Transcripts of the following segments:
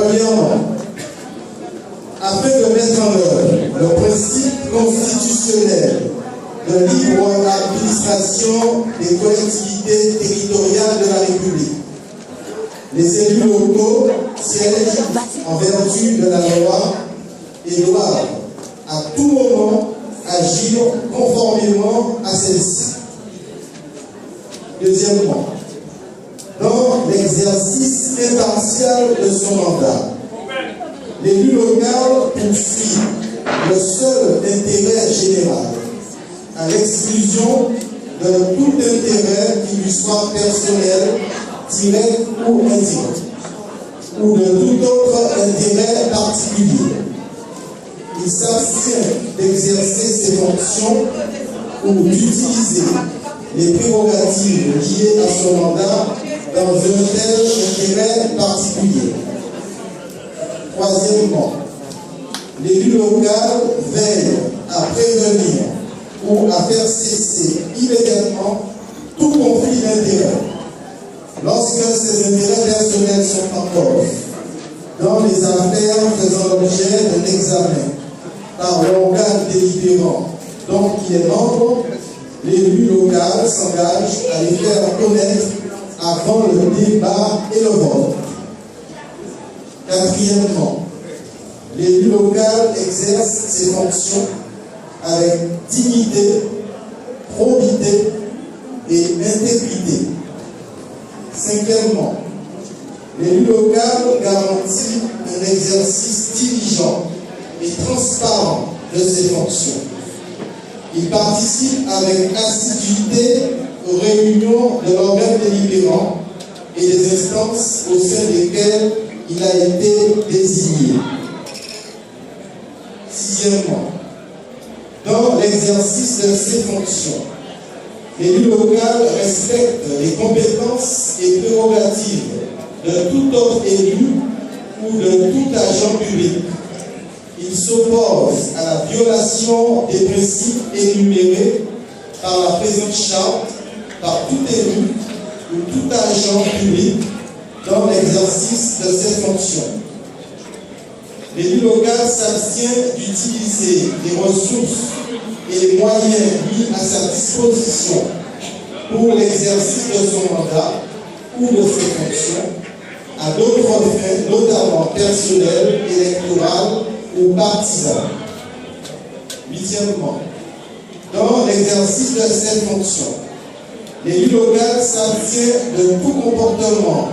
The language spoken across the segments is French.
Premièrement, afin de mettre en œuvre le principe constitutionnel de libre administration des collectivités territoriales de la République, les élus locaux siègent en vertu de la loi et doivent à tout moment agir conformément à celle-ci. Deuxièmement, dans l'exercice impartial de son mandat, l'élu local poursuit le seul intérêt général, à l'exclusion de tout intérêt qui lui soit personnel, direct ou indirect, ou de tout autre intérêt particulier. Il s'abstient d'exercer ses fonctions ou d'utiliser les prérogatives liées à son mandat dans un tel intérêt particulier. Troisièmement, l'élu local veille à prévenir ou à faire cesser immédiatement tout conflit d'intérêts lorsque ses intérêts personnels sont en cause dans les affaires faisant l'objet d'un examen par l'organe délibérant dont il est membre. L'élu local s'engage à les faire connaître avant le débat et le vote. Quatrièmement, l'élu local exerce ses fonctions avec dignité, probité et intégrité. Cinquièmement, l'élu local garantit un exercice diligent et transparent de ses fonctions. Il participe avec assiduité aux réunions de l'organe délibérant et des instances au sein desquelles il a été désigné. Sixièmement, dans l'exercice de ses fonctions, l'élu local respecte les compétences et prérogatives de tout autre élu ou de tout agent public. Il s'oppose à la violation des principes énumérés par la présente charte par tout élu ou tout agent public dans l'exercice de ses fonctions. L'élu local s'abstient d'utiliser les ressources et les moyens mis à sa disposition pour l'exercice de son mandat ou de ses fonctions à d'autres fins, notamment personnelles, électorales ou partisanes. Huitièmement, dans l'exercice de cette fonction, l'élu local s'abstient de tout comportement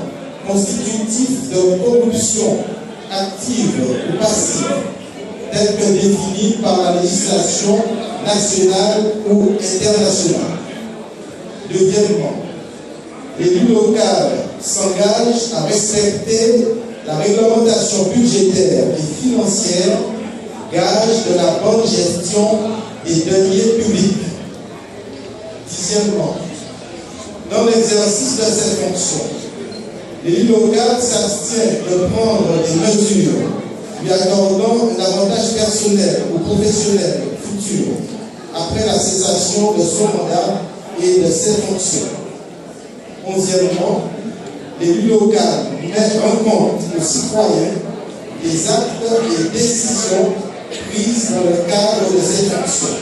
constitutif de corruption active ou passive, tel que défini par la législation nationale ou internationale. Deuxièmement, l'élu local s'engage à respecter la réglementation budgétaire et financière, gage de la bonne gestion des deniers publics. Dixièmement, dans l'exercice de cette fonction, l'élu local s'abstient de prendre des mesures lui accordant un avantage personnel ou professionnel futur après la cessation de son mandat et de ses fonctions. Onzièmement, l'élu local met en compte aux citoyens des actes et décisions prises dans le cadre de ses fonctions.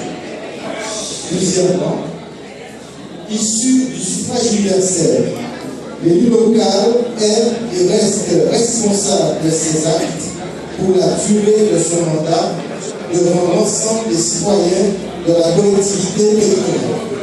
Douzièmement, issu du suffrage universel, l'élu local est et reste responsable de ses actes pour la durée de son mandat devant l'ensemble des citoyens de la collectivité territoriale.